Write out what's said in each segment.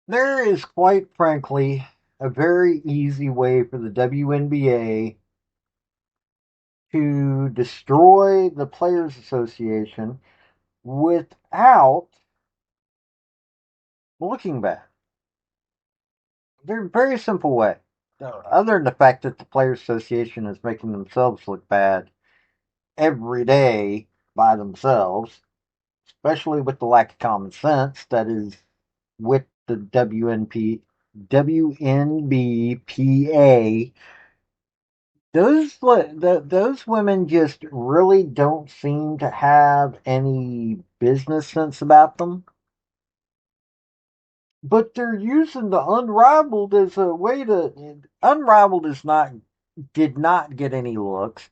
There is quite frankly a very easy way for the WNBA to destroy the Players Association without looking bad. There's a very simple way. Other than the fact that the Players Association is making themselves look bad every day by themselves, especially with the lack of common sense that is with the WNBPA. Those women just really don't seem to have any business sense about them. But they're using the unrivaled as a way to. Unrivaled is not did not get any looks.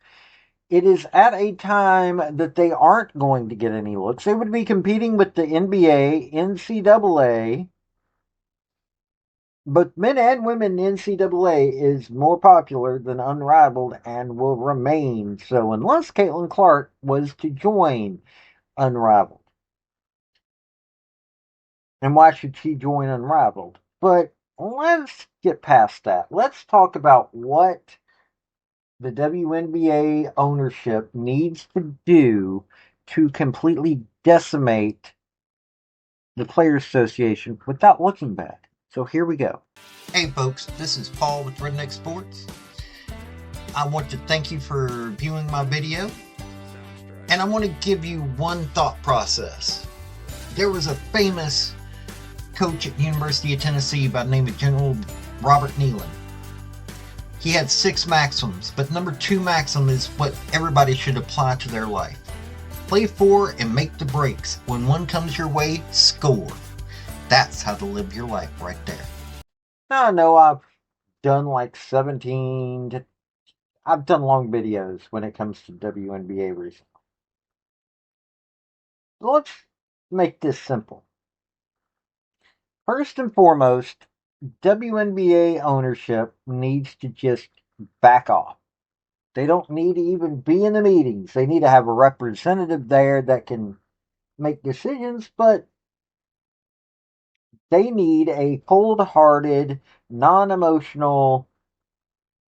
It is at a time that they aren't going to get any looks. They would be competing with the NBA, NCAA, but men and women NCAA is more popular than Unrivaled and will remain so unless Caitlin Clark was to join Unrivaled. And why should she join Unrivaled? But let's get past that. Let's talk about what the WNBA ownership needs to do to completely decimate the Players Association without looking bad. So here we go. Hey folks, this is Paul with Redneck Sports. I want to thank you for viewing my video, and I want to give you one thought process. There was a famous coach at the University of Tennessee by the name of General Robert Nealon. He had 6 maxims, but number 2 maxim is what everybody should apply to their life. Play for and make the breaks. When one comes your way, score. That's how to live your life right there. I know I've done like 17 to I've done long videos when it comes to WNBA recently. Let's make this simple. First and foremost, WNBA ownership needs to just back off. They don't need to even be in the meetings. They need to have a representative there that can make decisions, but they need a cold hearted, non emotional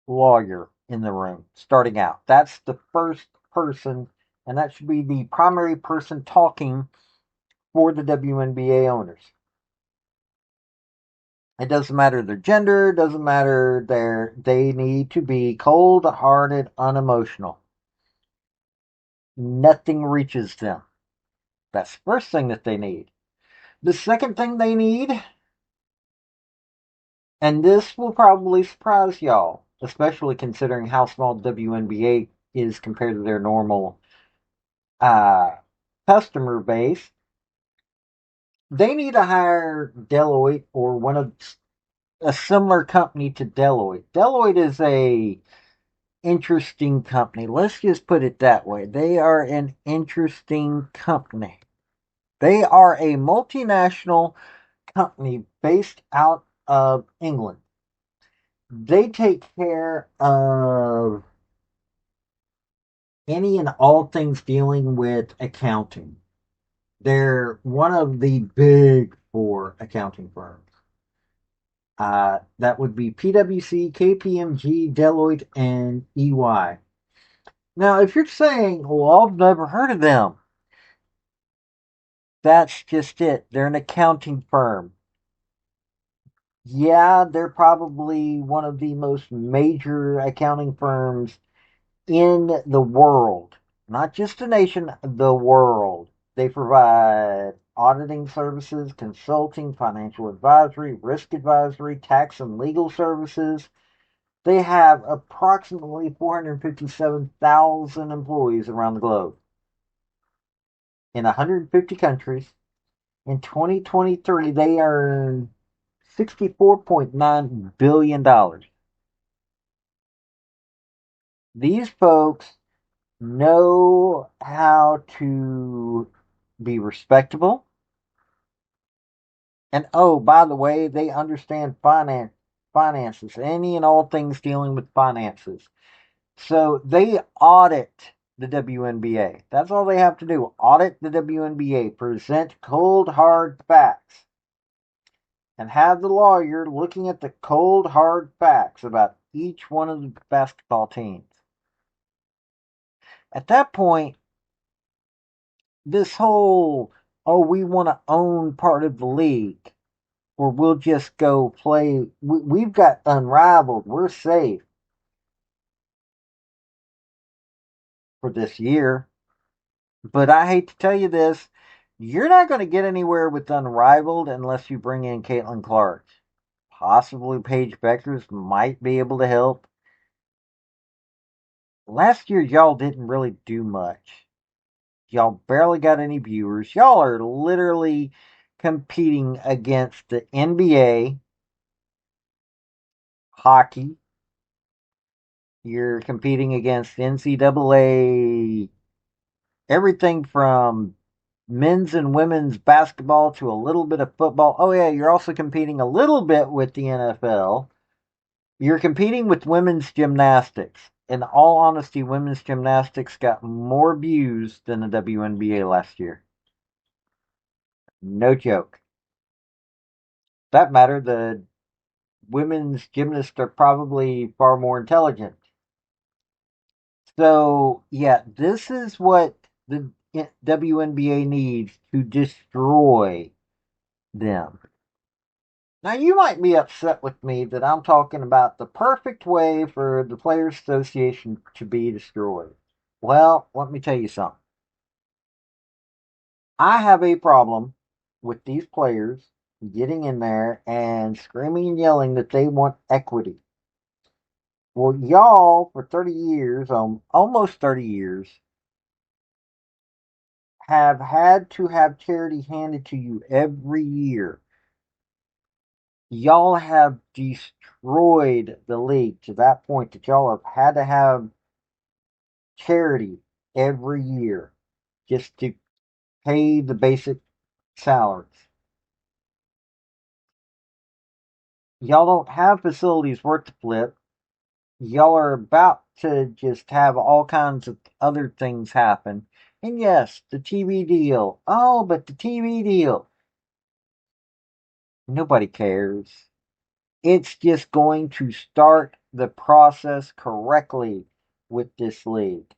lawyer in the room starting out. That's the first person, and that should be the primary person talking for the WNBA owners. It doesn't matter their gender, doesn't matter they need to be cold hearted, unemotional. Nothing reaches them. That's the first thing that they need. The second thing they need, and this will probably surprise y'all, especially considering how small WNBA is compared to their normal uh, customer base, they need to hire Deloitte or one of a similar company to Deloitte. Deloitte is a interesting company. Let's just put it that way. They are an interesting company. They are a multinational company based out of England. They take care of any and all things dealing with accounting. They're one of the big 4 accounting firms. That would be PwC, KPMG, Deloitte, and EY. Now, if you're saying, well, I've never heard of them, that's just it. They're an accounting firm. Yeah, they're probably one of the most major accounting firms in the world. Not just the nation, the world. They provide auditing services, consulting, financial advisory, risk advisory, tax and legal services. They have approximately 457,000 employees around the globe in 150 countries. In 2023, they earned $64.9 billion. These folks know how to be respectable. And oh, by the way, they understand finances, any and all things dealing with finances. So they audit the WNBA. That's all they have to do. Audit the WNBA. Present cold, hard facts. and have the lawyer looking at the cold, hard facts about each one of the basketball teams. At that point, this whole, oh, we want to own part of the league, or we'll just go play, we've got Unrivaled, we're safe for this year. But I hate to tell you this, you're not going to get anywhere with Unrivaled unless you bring in Caitlin Clark. Possibly Paige Beckers might be able to help. Last year, y'all didn't really do much. Y'all barely got any viewers. Y'all are literally competing against the NBA, hockey. You're competing against NCAA, everything from men's and women's basketball to a little bit of football. Oh, yeah, you're also competing a little bit with the NFL. You're competing with women's gymnastics. In all honesty, women's gymnastics got more views than the WNBA last year. No joke. That matter, the women's gymnasts are probably far more intelligent. So, yeah, this is what the WNBA needs to destroy them. Now, you might be upset with me that I'm talking about the perfect way for the Players Association to be destroyed. Well, let me tell you something. I have a problem with these players getting in there and screaming and yelling that they want equity. Well, y'all, for 30 years, almost 30 years, have had to have charity handed to you every year. Y'all have destroyed the league to that point that y'all have had to have charity every year just to pay the basic salaries. Y'all don't have facilities worth the flip. Y'all are about to just have all kinds of other things happen. And yes, the TV deal. Oh, but the TV deal. Nobody cares. It's just going to start the process correctly with this league.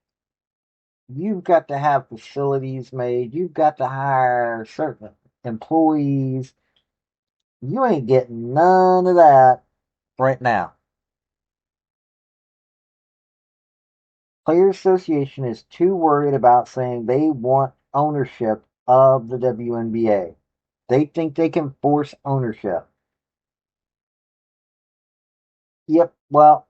You've got to have facilities made. You've got to hire certain employees. You ain't getting none of that right now. Players Association is too worried about saying they want ownership of the WNBA. They think they can force ownership. Yep, well,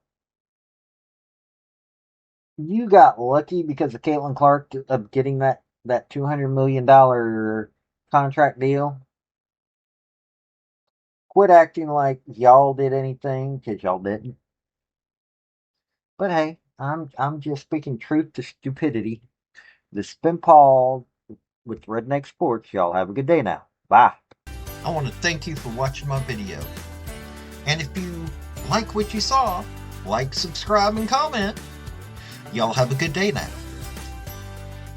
you got lucky because of Caitlin Clark of getting that $200 million contract deal. Quit acting like y'all did anything because y'all didn't. But hey, I'm just speaking truth to stupidity. This has been Paul with Redneck Sports. Y'all have a good day now. Bye. I want to thank you for watching my video. And if you like what you saw, like, subscribe, and comment. Y'all have a good day now.